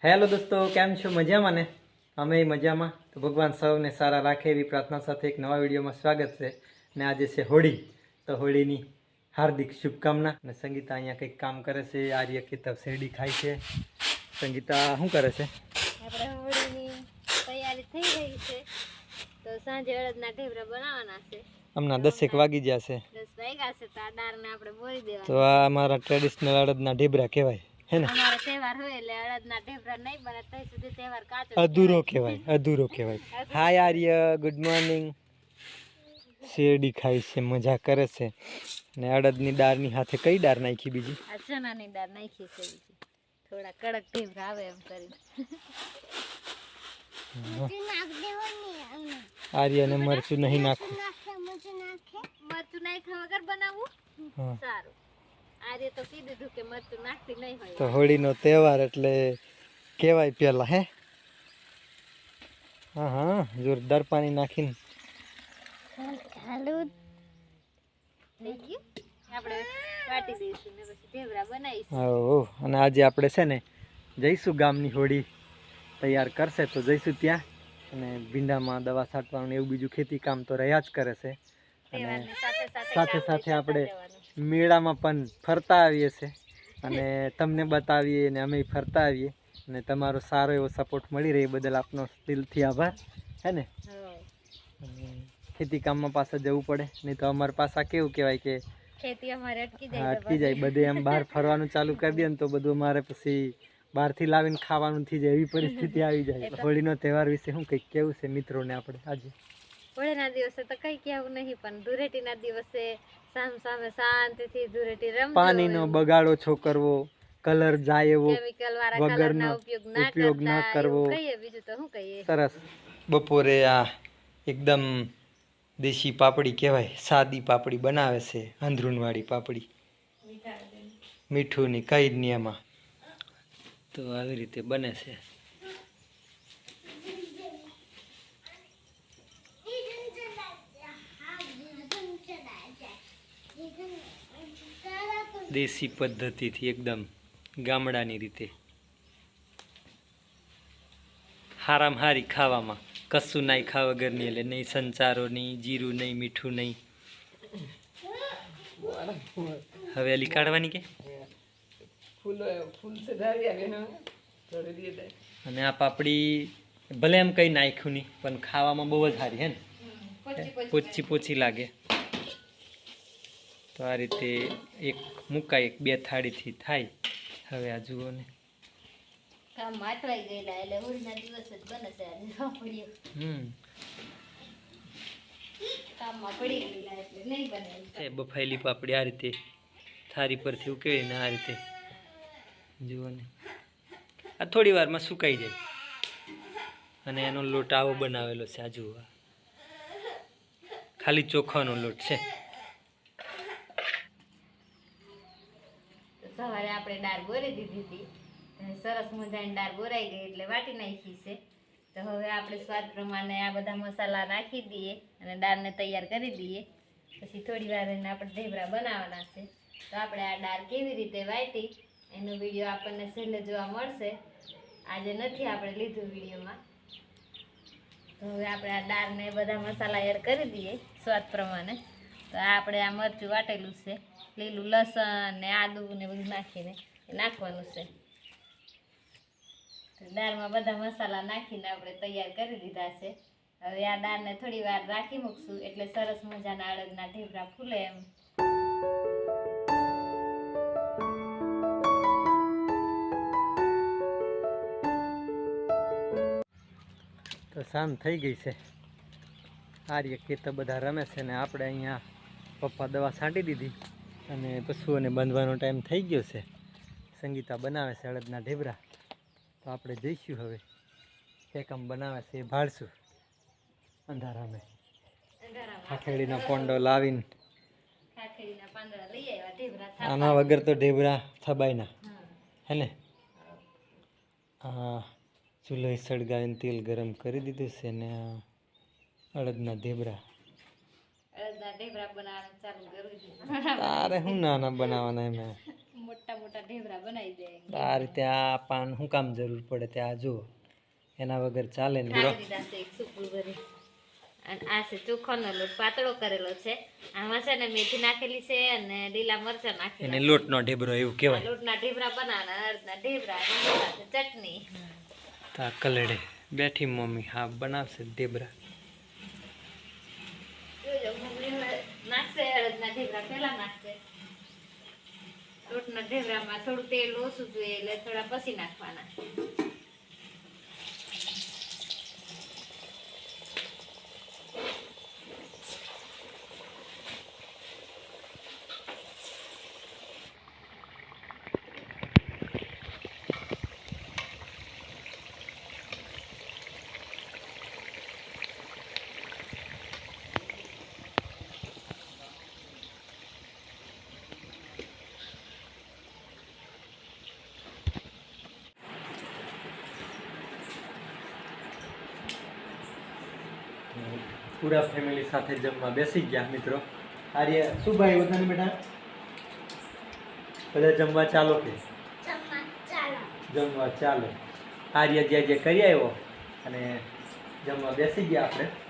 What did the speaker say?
Hello દોસ્તો, કેમ છો? મજામાં ને? અમે મજામાં. તો ભગવાન સૌને સારા રાખે એવી પ્રાર્થના સાથે એક નવા વિડીયોમાં સ્વાગત છે. ને આજે છે હોળી, તો હોળીની હાર્દિક શુભકામના. અને સંગીતા અહીંયા કંઈક કામ કરે છે. આર્ય કિતાબ શેરડી ખાય છે. સંગીતા શું કરે છે? આપણે હોળીની તૈયારી થઈ રહી છે, તો સાંજે અડદના ઢેબરા બનાવવાના છે. હમણાં 10 વાગી ગયા છે. 10 વાગ્યા છે તો આ દાળને આપણે બોળી દેવાના. તો આ અમારા ટ્રેડિશનલ અડદના ઢેબરા કહેવાય, હે ને? અમારો તહેવાર હોય એટલે અડદના ઢેબરા નહીં બને ત્યાં સુધી તહેવાર કાચો અધૂરો કહેવાય, અધૂરો કહેવાય. હાય આર્ય, ગુડ મોર્નિંગ. શેરડી ખાય છે, મજા કરે છે. ને અડદની દાળની સાથે કઈ દાળ નાખી બીજી? આ ચણાની દાળ નાખી છે બીજી. થોડા કડક ઢેબરા આવે એમ કરીને. આર્યને મરચું નહીં નાખવું. મરચું નાખ્યા વગર બનાવવું સારું. આર્ય તો કીધું હતું કે મરચું નાખતી નહીં હોય. તો હોળીનો તહેવાર એટલે કહેવાય પેલા, હે? હા હા, જોરદાર પાણી નાખીને હાલું થઈ ગયું. આપણે વાટી દઈશું ને પછી ઢેબરા બનાવીશું. ઓહ, અને આજે આપણે છે ને જઈશું ગામની હોળી તૈયાર કરશે તો જઈશું ત્યાં. અને ભીંડામાં દવા છાંટવાનું એવું બીજું ખેતી કામ તો રહ્યા જ કરે છે. અને સાથે સાથે આપણે મેળામાં પણ ફરતા આવીએ છીએ અને તમને બતાવીએ અને અમે ફરતા આવીએ. અને તમારો સારો એવો સપોર્ટ મળી રહે એ બદલ આપનો દિલથી આભાર, હે ને? ખેતી કામમાં પાછા જવું પડે, નહીં તો અમારે પાછા કેવું કહેવાય કે ખેતી અમારે અટકી જાય. બધે એમ બહાર ફરવાનું ચાલુ કરી દે ને તો બધું અમારે પછી બહારથી લાવીને ખાવાનું થઈ જાય એવી પરિસ્થિતિ આવી જાય. હોળીનો તહેવાર વિશે શું કંઈક કેવું છે મિત્રોને આપણે આજે? હોળીના દિવસે તો કઈ કહેવું નહીં, પણ ધૂળેટીના દિવસે સામે શાંતિથી ધૂળેટી રમવું. પાણીનો બગાડો છો કરવો, કલર જાય એવો કેમિકલ વાળા વગરનો ઉપયોગ ના કરવો. કહીએ બીજું તો શું કહીએ. સરસ. બપોરે આ એકદમ દેશી પાપડી કહેવાય, સાદી પાપડી બનાવે છે, અંદરૂનવાળી પાપડી, મીઠું ની કઈ જ નહીં એમાં. તો આવી રીતે બને છે. દેશી પદ્ધતિથી એકદમ ગામડાની રીતે હારામ હારી ખાવામાં, કશું નાઈ ખા વગરની. એટલે નહીં સંચારો નહીં, જીરું નહીં, મીઠું નહીં. હવેલી કાઢવાની કે અને આ પાપડી ભલે એમ કઈ નાખ્યું નહીં પણ ખાવામાં બહુ જ સારી, હે ને? પોચી લાગે. તો આ રીતે એક મુકાય, એક બે થાળીથી થાય. હવે આ જુઓ ને, કામમાં અટવાઈ ગયેલા એટલે હોળીના દિવસ જ બને છે આજે પાપડીઓ. કામમાં પડી ગયેલા એટલે નહીં બને. બફાયેલી પાપડી આ રીતે થાળી પરથી ઉકેલીને આ રીતે જુઓ ને, આ થોડી વારમાં સુકાઈ જાય. અને એનો લોટ આવો બનાવેલો છે. આ જુઓ, ખાલી ચોખાનો લોટ છે. સવારે આપણે દાળ બોરી દીધી હતી, સરસ મજાની દાળ બોરાઈ ગઈ એટલે વાટી નાખી છે. તો હવે આપણે સ્વાદ પ્રમાણે આ બધા મસાલા નાખી દઈએ અને દાળને તૈયાર કરી દઈએ. પછી થોડી વાર એને આપણે ઢેબરા બનાવવાના છે. તો આપણે આ દાળ કેવી રીતે વાટી એનો વિડીયો આપણને છેલ્લે જોવા મળશે. આજે નથી આપણે લીધું વિડીયોમાં. તો હવે આપણે આ દાળને બધા મસાલા એડ કરી દઈએ સ્વાદ પ્રમાણે. તો આપણે આ મરચું વાટેલું છે, લીલું લસણ ને આદું ને બધું નાખીને નાખવાનું છે. દાળમાં બધા મસાલા નાખીને આપણે તૈયાર કરી દીધા છે. હવે આ દાળને થોડી વાર રાખી મૂકશું એટલે સરસ મજાના અડદના ઢેબરા ફૂલે એમ. તો શામ થઈ ગઈ છે. આર્ય ખેતર બધા રમે છે ને આપણે અહીંયા પપ્પા દવા છાંટી દીધી અને પશુઓને બાંધવાનો ટાઈમ થઈ ગયો છે. સંગીતા બનાવે છે અડદના ઢેબરા. તો આપણે જઈશું હવે. પેકમ બનાવે છે એ ભાળશું અંધારામે. ખાખેડીનો પોંડો લાવીને આના વગર તો ઢેબરા થબાય, હે ને? હા, ચૂલો સળગાવીને તેલ ગરમ કરી દીધું છે ને અડદના ઢેબરા બનાવવાનું ચાલુ કર્યું છે. તારે શું નાના બનાવવાના એમાં? મોટા મોટા ઢેબરા બનાવી દે. આ રીતે આ પાન શું કામ જરૂર પડે ત્યાં જુઓ, એના વગર ચાલે ને. ખાલી દીધા છે એક સુપડું ભરી. અને આ છે ચોખાનો લોટ પાતળો કરેલો છે. આમાં છે ને મેથી નાખેલી છે અને લીલા મરચાં નાખેલા એને લોટનો ઢેબરો એવું કહેવાય. લોટના ઢેબરા બનાવવાના, અડદના ઢેબરા અને સાથે ચટણી. તા કલડે બેઠી મમ્મી હા બનાવશે ઢેબરા. જોજો મમ્મી હવે નાખશે અડદના ઢેબરા પહેલા નાખશે. લોટના ઢેબરામાં થોડું તેલ ઓછું જોઈએ એટલે થોડા પછી નાખવાના. પૂરા ફેમિલી સાથે જમવા બેસી ગયા મિત્રો. આર્ય શું ભાઈ બધાને બેટા બધા જમવા ચાલો કે જમવા ચાલો. આર્ય જે કરી આવ્યો અને જમવા બેસી ગયા આપણે.